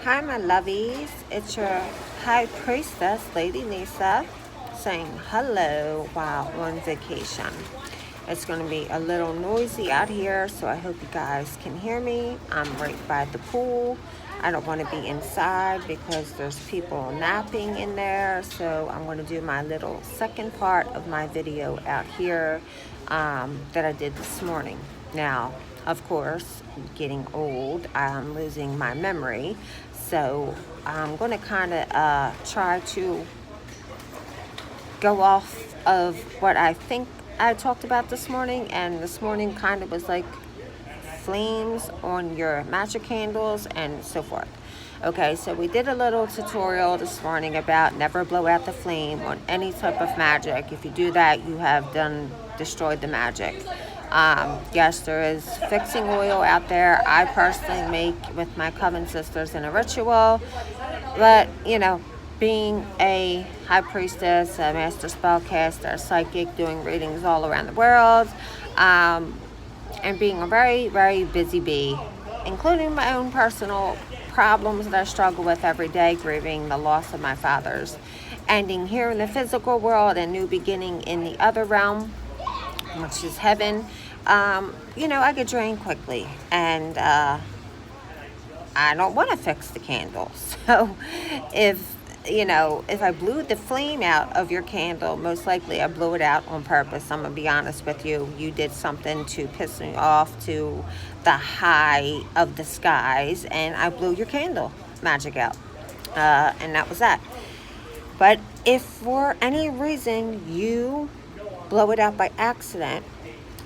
Hi, my lovies. It's your high priestess, Lady Lisa, saying hello while on vacation. It's going to be a little noisy out here, so I hope you guys can hear me. I'm right by the pool. I don't want to be inside because there's people napping in there, so I'm going to do my little second part of my video out here that I did this morning. Now, of course, getting old, I'm losing my memory, so I'm going to kind of try to go off of what I think I talked about this morning, and this morning kind of was like flames on your magic candles and so forth. Okay, so we did a little tutorial this morning about never blow out the flame on any type of magic. If you do that, you have destroyed the magic. Yes, there is fixing oil out there. I personally make with my coven sisters in a ritual, but being a high priestess, a master spellcaster, a psychic, doing readings all around the world, and being a very, very busy bee, including my own personal problems that I struggle with every day, grieving the loss of my father's ending here in the physical world and new beginning in the other realm, which is heaven. I get drained quickly, and I don't want to fix the candles. So if I blew the flame out of your candle, most likely I blew it out on purpose. I'm going to be honest with you. You did something to piss me off to the high of the skies, and I blew your candle magic out. And that was that. But if for any reason you blow it out by accident,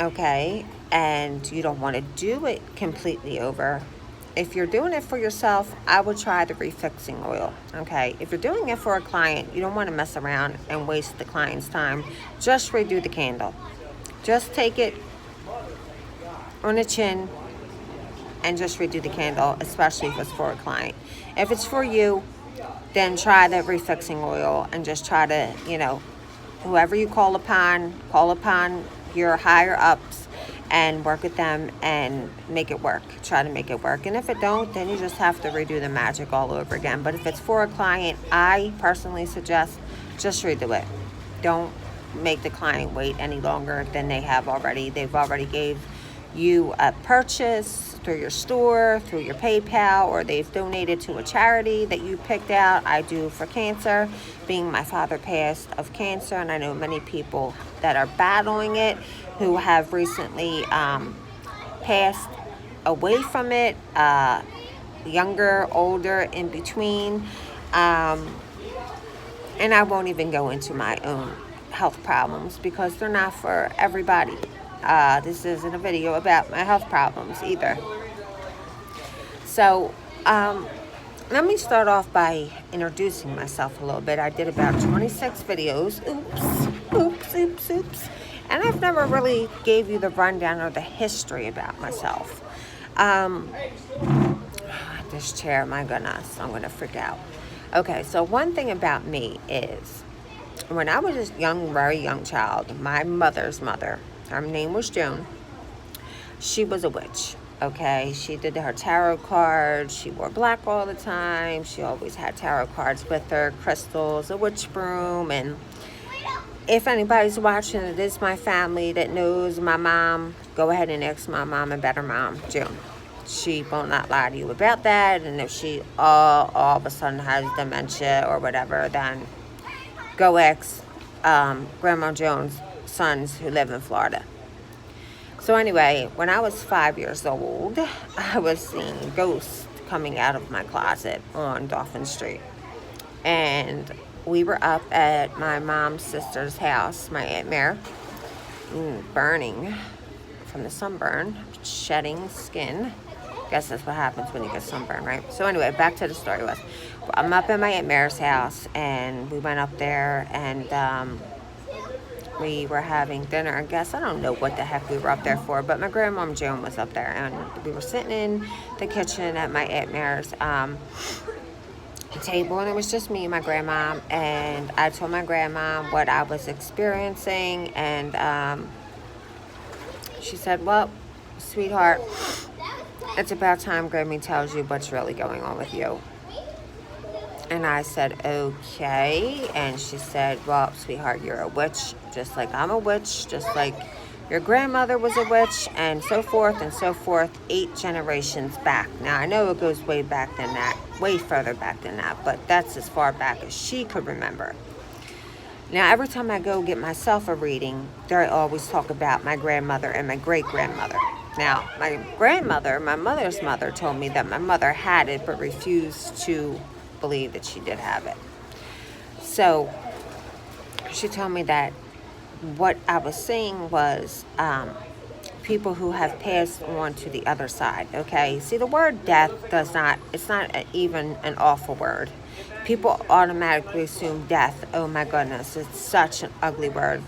okay, and you don't want to do it completely over, if you're doing it for yourself, I would try the refixing oil, okay? If you're doing it for a client, you don't want to mess around and waste the client's time. Just redo the candle. Just take it on the chin and just redo the candle, especially if it's for a client. If it's for you, then try the refixing oil and just try to, whoever you call upon your higher ups and work with them and make it work. Try to make it work. And if it don't, then you just have to redo the magic all over again. But if it's for a client, I personally suggest just redo it. Don't make the client wait any longer than they have already. They've already gave you a purchase through your store, through your PayPal, or they've donated to a charity that you picked out. I do for cancer, being my father passed of cancer, and I know many people that are battling it who have recently passed away from it, younger, older, in between. And I won't even go into my own health problems because they're not for everybody. This isn't a video about my health problems either. So let me start off by introducing myself a little bit. I did about 26 videos. Oops. And I've never really gave you the rundown or the history about myself. This chair, my goodness, I'm going to freak out. Okay, so one thing about me is when I was a very young child, my mother's mother, her name was Joan, she was a witch. Okay, she did her tarot cards. She wore black all the time. She always had tarot cards with her, crystals, a witch broom. And if anybody's watching, it is my family that knows my mom. Go ahead and ask my mom about her mom, June. She will not lie to you about that. And if she all of a sudden has dementia or whatever, then go ask Grandma Jones' sons who live in Florida. So anyway, when I was 5 years old, I was seeing ghosts coming out of my closet on Dolphin Street. And we were up at my mom's sister's house, my Aunt Mare, burning from the sunburn, shedding skin. Guess that's what happens when you get sunburn, right? So anyway, back to the story was, I'm up at my Aunt Mare's house, and we went up there, and we were having dinner. I guess I don't know what the heck we were up there for, but my grandmom Joan was up there, and we were sitting in the kitchen at my Aunt Mare's table, and it was just me and my grandma. And I told my grandma what I was experiencing, and she said, "Well, sweetheart, it's about time Grammy tells you what's really going on with you." And I said, okay. And she said, well, sweetheart, you're a witch, just like I'm a witch, just like your grandmother was a witch, and so forth, 8 generations back. Now, I know it goes way back than that, way further back than that, but that's as far back as she could remember. Now, every time I go get myself a reading, they always talk about my grandmother and my great-grandmother. Now, my grandmother, my mother's mother, told me that my mother had it but refused to believe that she did have it. So she told me that what I was saying was people who have passed on to the other side, okay? See, the word death it's not even an awful word. People automatically assume death. Oh my goodness, it's such an ugly word.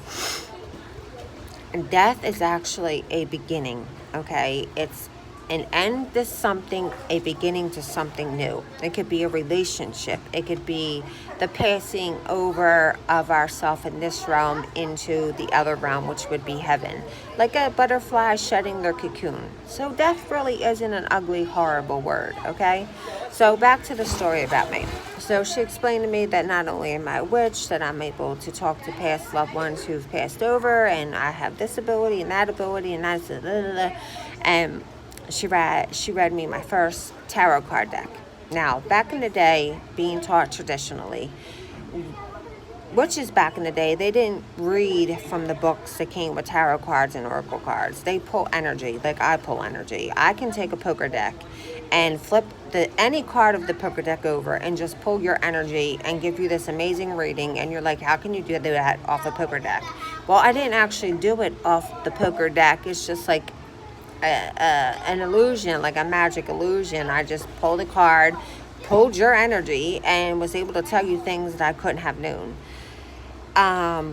And death is actually a beginning, okay? It's an end to something, a beginning to something new. It could be a relationship. It could be the passing over of ourselves in this realm into the other realm, which would be heaven. Like a butterfly shedding their cocoon. So death really isn't an ugly, horrible word, okay? So back to the story about me. So she explained to me that not only am I a witch, that I'm able to talk to past loved ones who've passed over, and I have this ability and that ability, and that's and she read me my first tarot card deck. Now, back in the day, being taught traditionally, witches back in the day, they didn't read from the books that came with tarot cards and oracle cards. They pull energy, like I pull energy. I can take a poker deck and flip any card of the poker deck over and just pull your energy and give you this amazing reading. And you're like, how can you do that off a poker deck? Well, I didn't actually do it off the poker deck. It's just like an illusion, like a magic illusion. I just pulled a card, pulled your energy, and was able to tell you things that I couldn't have known. I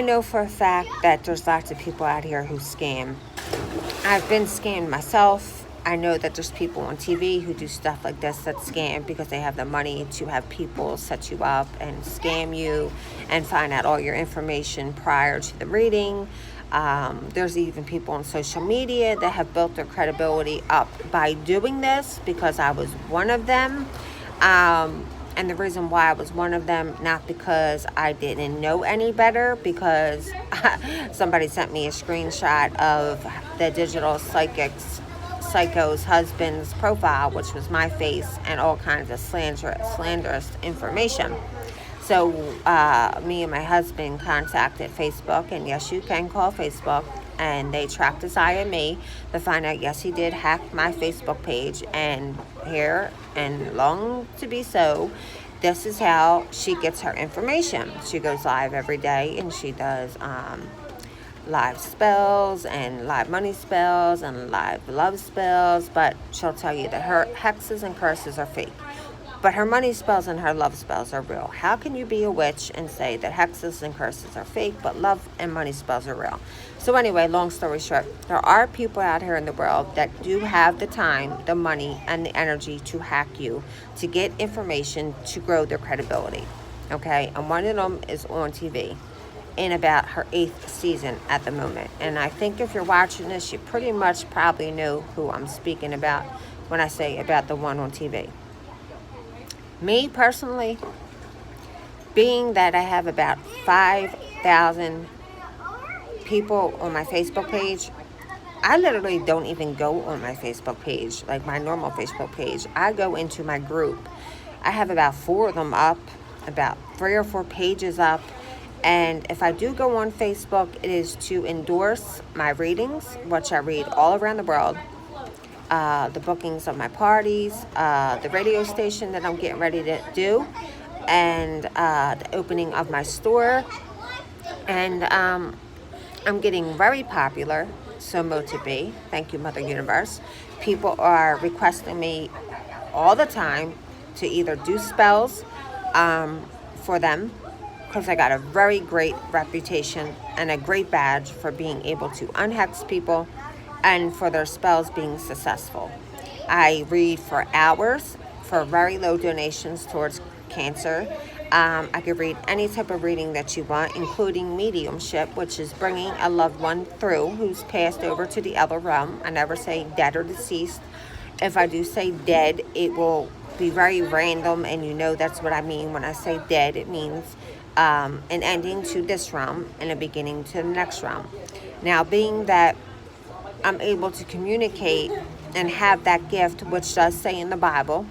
know for a fact that there's lots of people out here who scam. I've been scammed myself. I know that there's people on TV who do stuff like this that scam because they have the money to have people set you up and scam you and find out all your information prior to the reading. There's even people on social media that have built their credibility up by doing this, because I was one of them. And the reason why I was one of them, not because I didn't know any better, because somebody sent me a screenshot of the digital psycho's husband's profile, which was my face, and all kinds of slanderous information. So me and my husband contacted Facebook, and yes, you can call Facebook, and they tracked his IME to find out, yes, he did hack my Facebook page, and here, and long to be so, this is how she gets her information. She goes live every day, and she does live spells, and live money spells, and live love spells, but she'll tell you that her hexes and curses are fake. But her money spells and her love spells are real. How can you be a witch and say that hexes and curses are fake, but love and money spells are real? So anyway, long story short, there are people out here in the world that do have the time, the money, and the energy to hack you, to get information, to grow their credibility. Okay? And one of them is on TV in about her 8th season at the moment. And I think if you're watching this, you pretty much probably know who I'm speaking about when I say about the one on TV. Me personally, being that I have about 5,000 people on my Facebook page, I literally don't even go on my Facebook page, like my normal Facebook page. I go into my group. I have about 4 of them up, about 3 or 4 pages up. And if I do go on Facebook, it is to endorse my readings, which I read all around the world. The bookings of my parties, the radio station that I'm getting ready to do, and the opening of my store. And I'm getting very popular, so to be. Thank you, Mother Universe. People are requesting me all the time to either do spells for them, because I got a very great reputation and a great badge for being able to unhex people and for their spells being successful. I read for hours for very low donations towards cancer. I could read any type of reading that you want, including mediumship, which is bringing a loved one through who's passed over to the other realm. I never say dead or deceased. If I do say dead, it will be very random, and you know that's what I mean when I say dead. It means an ending to this realm and a beginning to the next realm. Now, being that I'm able to communicate and have that gift, which does say in the Bible,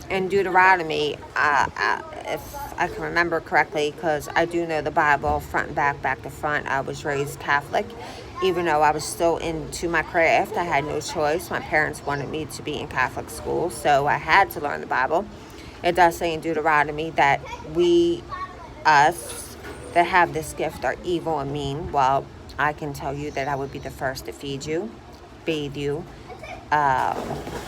in Deuteronomy, if I can remember correctly, because I do know the Bible front and back to front. I was raised Catholic. Even though I was still into my craft, I had no choice. My parents wanted me to be in Catholic school, so I had to learn the Bible. It does say in Deuteronomy that us that have this gift are evil and mean. Well, I can tell you that I would be the first to feed you, bathe you,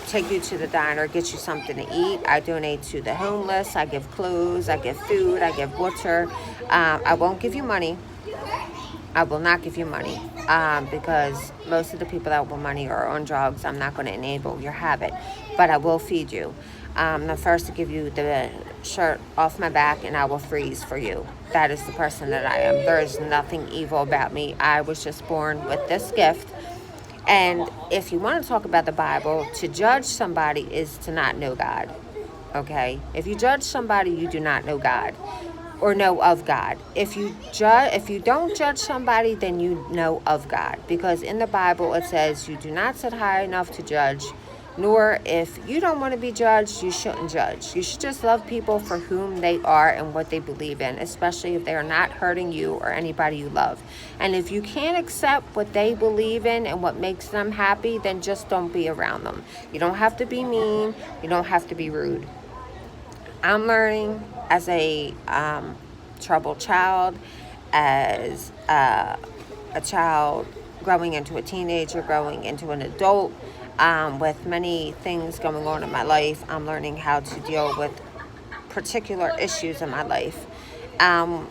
take you to the diner, get you something to eat. I donate to the homeless. I give clothes. I give food. I give water. I won't give you money. I will not give you money because most of the people that want money are on drugs. I'm not going to enable your habit, but I will feed you. I'm the first to give you the shirt off my back, and I will freeze for you. That is the person that I am. There is nothing evil about me. I was just born with this gift. And if you want to talk about the Bible, to judge somebody is to not know God. Okay? If you judge somebody, you do not know God or know of God. If you don't judge somebody, then you know of God. Because in the Bible it says you do not sit high enough to judge, nor if you don't want to be judged, you shouldn't judge. You should just love people for whom they are and what they believe in, especially if they are not hurting you or anybody you love. And if you can't accept what they believe in and what makes them happy, then just don't be around them. You don't have to be mean. You don't have to be rude. I'm learning as a troubled child, as a child growing into a teenager, growing into an adult, with many things going on in my life. I'm learning how to deal with particular issues in my life. And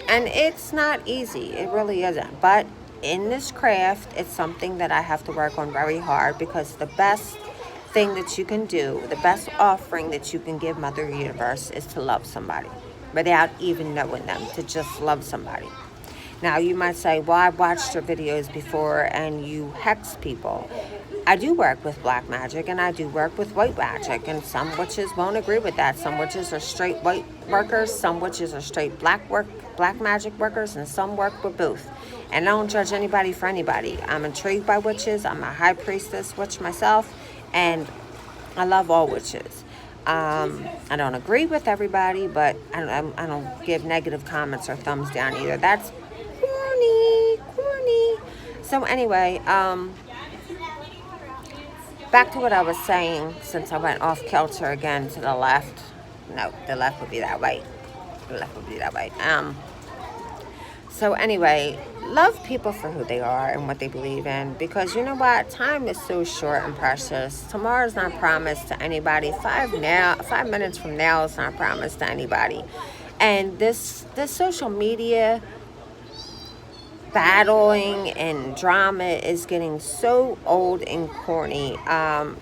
it's not easy. It really isn't. But in this craft, it's something that I have to work on very hard, because the best thing that you can do, the best offering that you can give Mother Universe is to love somebody without even knowing them, to just love somebody. Now, you might say, well, I've watched your videos before and you hex people. I do work with black magic and I do work with white magic, and some witches won't agree with that. Some witches are straight white workers, some witches are straight black magic workers, and some work with both. And I don't judge anybody for anybody. I'm intrigued by witches. I'm a high priestess witch myself, and I love all witches. I don't agree with everybody, but I don't give negative comments or thumbs down either. That's corny. So anyway, back to what I was saying, since I went off kilter again to the left. No, the left would be that way. So anyway, love people for who they are and what they believe in, because you know what? Time is so short and precious. Tomorrow's not promised to anybody. 5 minutes from now is not promised to anybody. And this social media battling and drama is getting so old and corny.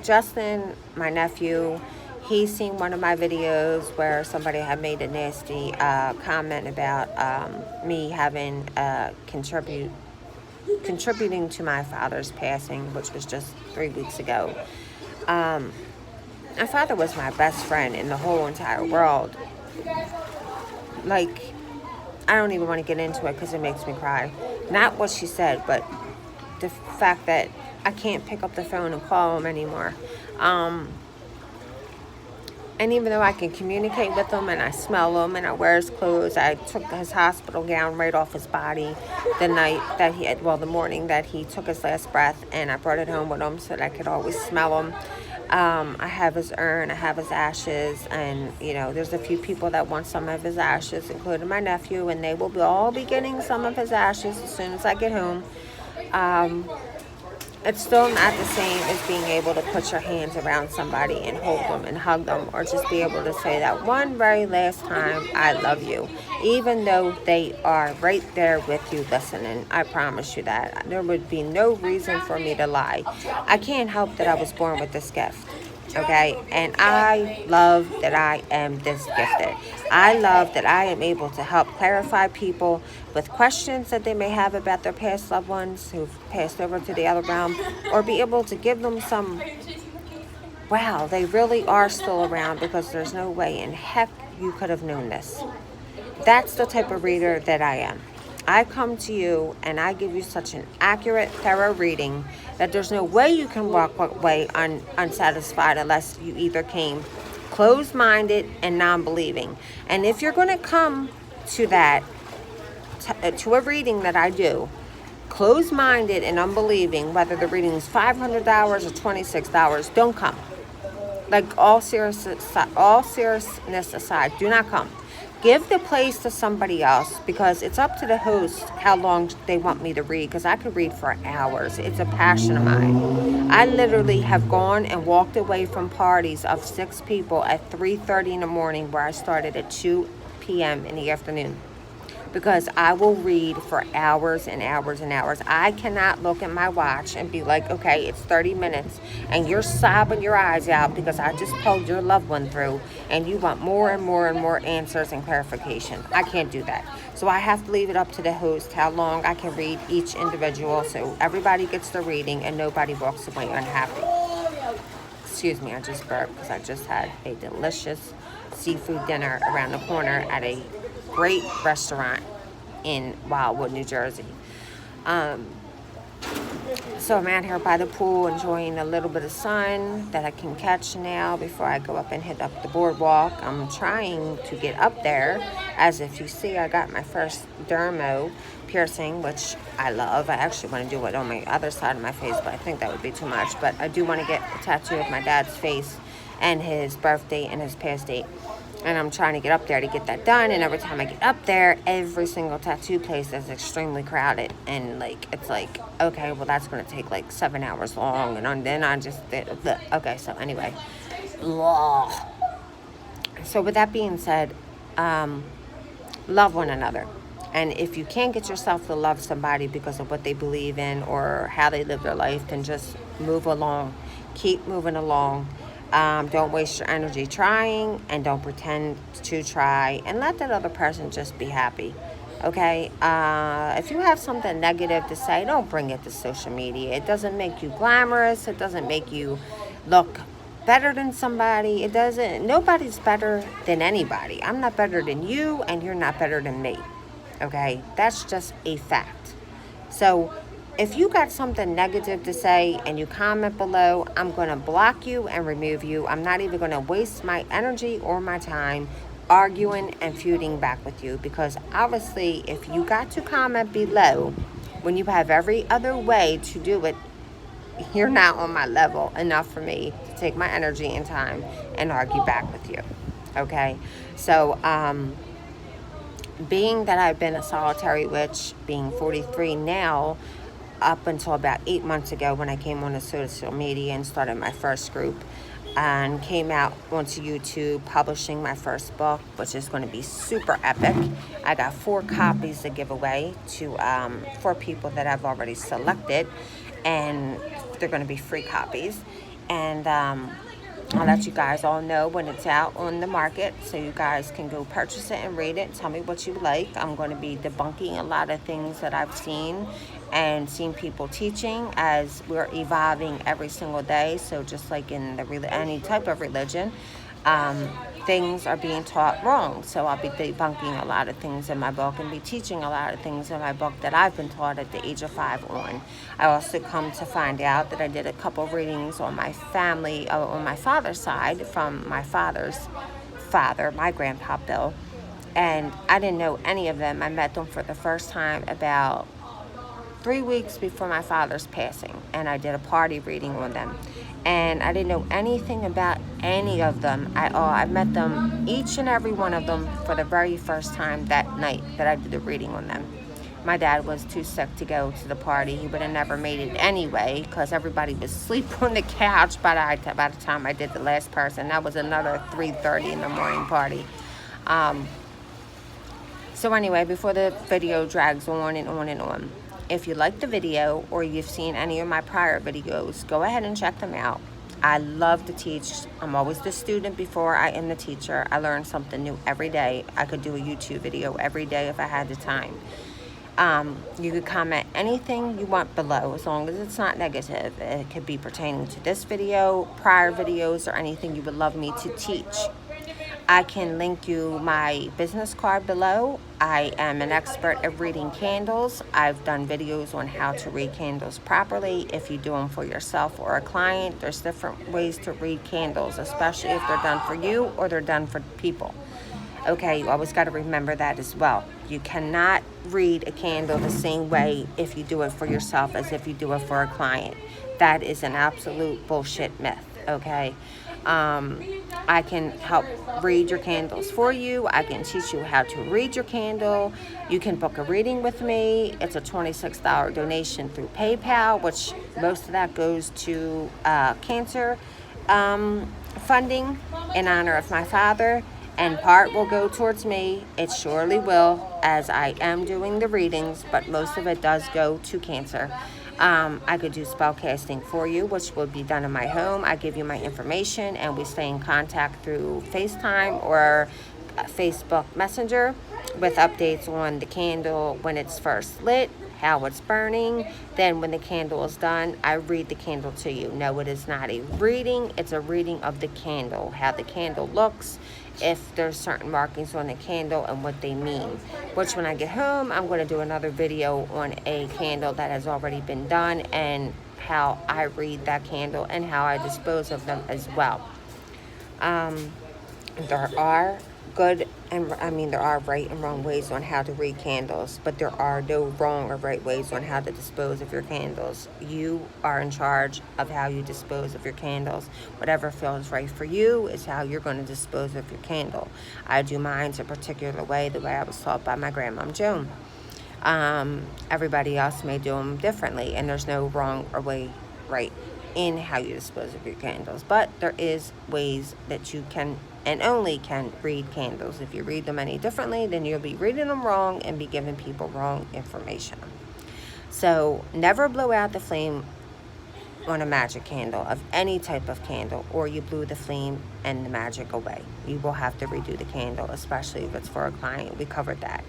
Justin, my nephew, he's seen one of my videos where somebody had made a nasty comment about me having contributing to my father's passing, which was just 3 weeks ago. My father was my best friend in the whole entire world. Like, I don't even want to get into it because it makes me cry. Not what she said, but the fact that I can't pick up the phone and call him anymore. And even though I can communicate with him and I smell him and I wear his clothes, I took his hospital gown right off his body the morning that he took his last breath, and I brought it home with him so that I could always smell him. I have his urn, I have his ashes, and there's a few people that want some of his ashes, including my nephew, and they will all be getting some of his ashes as soon as I get home. It's still not the same as being able to put your hands around somebody and hold them and hug them, or just be able to say that one very last time, I love you, even though they are right there with you listening. I promise you that. There would be no reason for me to lie. I can't help that I was born with this gift. Okay, and I love that I am this gifted. I love that I am able to help clarify people with questions that they may have about their past loved ones who've passed over to the other realm, or be able to give them some wow, they really are still around, because there's no way in heck you could have known this. That's the type of reader that I am. I come to you and I give you such an accurate, thorough reading that there's no way you can walk away unsatisfied unless you either came closed-minded and non-believing. And if you're going to come to that, to a reading that I do, closed-minded and unbelieving, whether the reading is $500 or $26, don't come. Like, all seriousness aside, do not come. Give the place to somebody else, because it's up to the host how long they want me to read, because I could read for hours. It's a passion of mine. I literally have gone and walked away from parties of 6 people at 3:30 in the morning, where I started at 2 p.m. in the afternoon, because I will read for hours and hours and hours. I cannot look at my watch and be like, okay, it's 30 minutes, and you're sobbing your eyes out because I just pulled your loved one through, and you want more and more and more answers and clarification. I can't do that. So I have to leave it up to the host how long I can read each individual, so everybody gets the reading and nobody walks away unhappy. Excuse me, I just burped because I just had a delicious seafood dinner around the corner at a great restaurant in Wildwood, New Jersey. So I'm out here by the pool enjoying a little bit of sun that I can catch now before I go up and hit up the boardwalk. I'm trying to get up there. As if you see, I got my first dermo piercing, which I love. I actually want to do it on my other side of my face, but I think that would be too much. But I do want to get a tattoo of my dad's face and his birthday and his past date. And I'm trying to get up there to get that done. And every time I get up there, every single tattoo place is extremely crowded. And, like, it's like, okay, well, that's going to take, like, 7 hours long. And then I just, okay, so anyway. So with that being said, love one another. And if you can't get yourself to love somebody because of what they believe in or how they live their life, then just move along. Keep moving along. Don't waste your energy trying, and don't pretend to try, and let that other person just be happy. Okay? If you have something negative to say, don't bring it to social media. It doesn't make you glamorous. It doesn't make you look better than somebody. It doesn't. Nobody's better than anybody. I'm not better than you, and you're not better than me. Okay? That's just a fact. So if you got something negative to say and you comment below, I'm going to block you and remove you. I'm not even going to waste my energy or my time arguing and feuding back with you, because obviously if you got to comment below when you have every other way to do it, you're not on my level enough for me to take my energy and time and argue back with you. Okay? So, being that I've been a solitary witch, being 43 now, up until about 8 months ago when I came on to social media and started my first group and came out onto YouTube publishing my first book, which is going to be super epic. I got 4 copies to give away to 4 people that I've already selected, and they're going to be free copies. And I'll let you guys all know when it's out on the market, so you guys can go purchase it and read it. Tell me what you like. I'm going to be debunking a lot of things that I've seen and seen people teaching, as we're evolving every single day. So just like in any type of religion, things are being taught wrong. So I'll be debunking a lot of things in my book and be teaching a lot of things in my book that I've been taught at the age of 5 on. I also come to find out that I did a couple readings on my family, on my father's side, from my father's father, my grandpa Bill. And I didn't know any of them. I met them for the first time about 3 weeks before my father's passing, and I did a party reading on them. And I didn't know anything about any of them at all. I met them, each and every one of them, for the very first time that night that I did the reading on them. My dad was too sick to go to the party. He would have never made it anyway, because everybody was asleep on the couch by the time I did the last person. That was another 3:30 in the morning party. So anyway, before the video drags on and on and on, if you like the video or you've seen any of my prior videos, go ahead and check them out. I love to teach. I'm always the student before I am the teacher. I learn something new every day. I could do a YouTube video every day if I had the time. You could comment anything you want below, as long as it's not negative. It could be pertaining to this video, prior videos, or anything you would love me to teach. I can link you my business card below. I am an expert at reading candles. I've done videos on how to read candles properly. If you do them for yourself or a client, there's different ways to read candles, especially if they're done for you or they're done for people. Okay, you always got to remember that as well. You cannot read a candle the same way if you do it for yourself as if you do it for a client. That is an absolute bullshit myth, okay? I can help read your candles for you. I can teach you how to read your candle. You can book a reading with me. It's a $26 donation through PayPal, which most of that goes to cancer funding in honor of my father. And part will go towards me. It surely will, as I am doing the readings, but most of it does go to cancer. I could do spellcasting for you, which will be done in my home. I give you my information, and we stay in contact through FaceTime or Facebook Messenger with updates on the candle when it's first lit, how it's burning. Then when the candle is done, I read the candle to you. No, it is not a reading. It's a reading of the candle, how the candle looks, if there's certain markings on the candle and what they mean. Which when I get home, I'm going to do another video on a candle that has already been done and how I read that candle and how I dispose of them as well. There are good and there are right and wrong ways on how to read candles, but there are no wrong or right ways on how to dispose of your candles. You are in charge of how you dispose of your candles. Whatever feels right for you is how you're going to dispose of your candle. I do mine a particular way, the way I was taught by my grandmom Joan. Everybody else may do them differently, and there's no wrong or way right in how you dispose of your candles, but there is ways that you can and only can read candles. If you read them any differently, then you'll be reading them wrong and be giving people wrong information. So never blow out the flame on a magic candle of any type of candle, or you blew the flame and the magic away. You will have to redo the candle, especially if it's for a client. We covered that.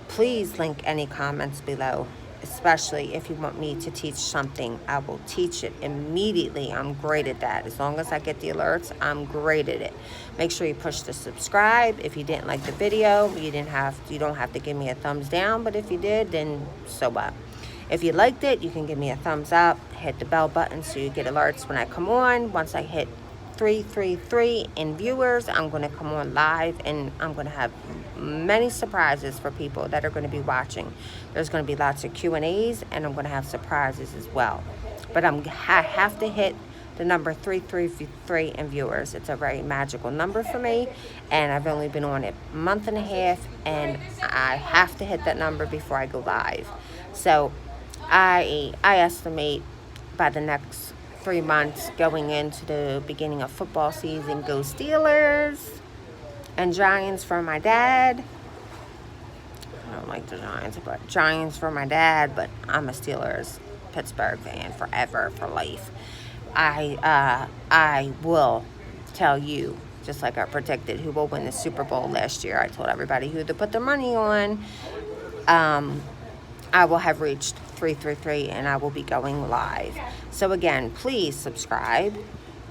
Please link any comments below, especially if you want me to teach something. I will teach it immediately. I'm great at that. As long as I get the alerts, I'm great at it. Make sure you push the subscribe. If you didn't like the video, you don't have to give me a thumbs down, but if you did, then so what? If you liked it, you can give me a thumbs up. Hit the bell button so you get alerts when I come on. Once I hit 333 in viewers, I'm going to come on live, and I'm going to have many surprises for people that are going to be watching. There's going to be lots of Q&As, and I'm going to have surprises as well. But I have to hit the number 333 in viewers. It's a very magical number for me, and I've only been on it a month and a half, and I have to hit that number before I go live. So I estimate by the next 3 months going into the beginning of football season, go Steelers and Giants for my dad. I don't like the Giants, but Giants for my dad, but I'm a Steelers Pittsburgh fan forever, for life. I will tell you, just like I predicted, who will win the Super Bowl last year. I told everybody who to put their money on. I will have reached 333, and I will be going live. So again, please subscribe.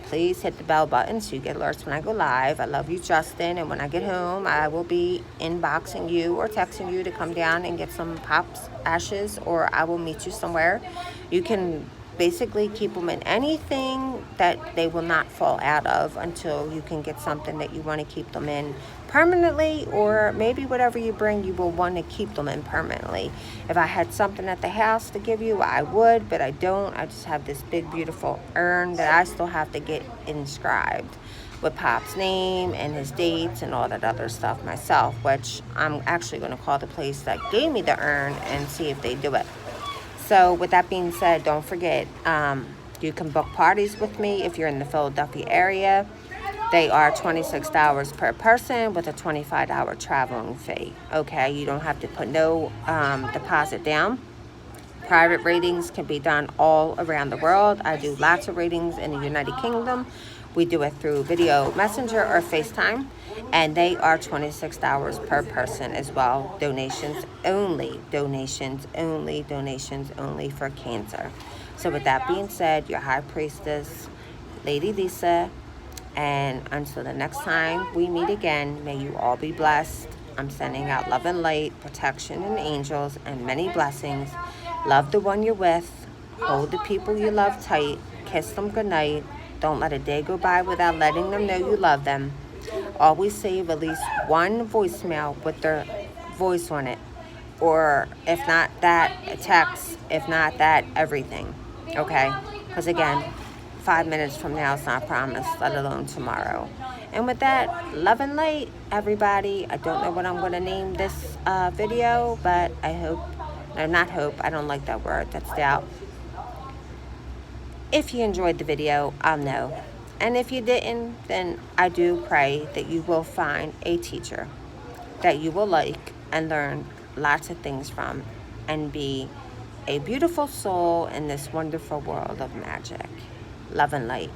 Please hit the bell button so you get alerts when I go live. I love you, Justin. And when I get home, I will be inboxing you or texting you to come down and get some pops, ashes, or I will meet you somewhere. You can basically keep them in anything that they will not fall out of until you can get something that you want to keep them in permanently, or maybe whatever you bring you will want to keep them in permanently. If I had something at the house to give you, I would, but I don't. I just have this big beautiful urn that I still have to get inscribed with Pop's name and his dates and all that other stuff myself, which I'm actually going to call the place that gave me the urn and see if they do it. So with that being said, don't forget, you can book parties with me if you're in the Philadelphia area. They are $26 per person with a $25 traveling fee. Okay, you don't have to put no deposit down. Private readings can be done all around the world. I do lots of readings in the United Kingdom, We do it through video messenger or FaceTime, and they are $26 per person as well. Donations only, donations only, donations only for cancer. So with that being said, your high priestess, Lady Lisa, and until the next time we meet again, may you all be blessed. I'm sending out love and light, protection and angels, and many blessings. Love the one you're with. Hold the people you love tight. Kiss them goodnight. Don't let a day go by without letting them know you love them. Always save at least one voicemail with their voice on it. Or if not that, a text. If not that, everything. Okay? Because again, 5 minutes from now is not promised, let alone tomorrow. And with that, love and light, everybody. I don't know what I'm going to name this video, but I hope, no, not hope, I don't like that word, that's doubt. If you enjoyed the video, I'll know. And if you didn't, then I do pray that you will find a teacher that you will like and learn lots of things from and be a beautiful soul in this wonderful world of magic. Love and light.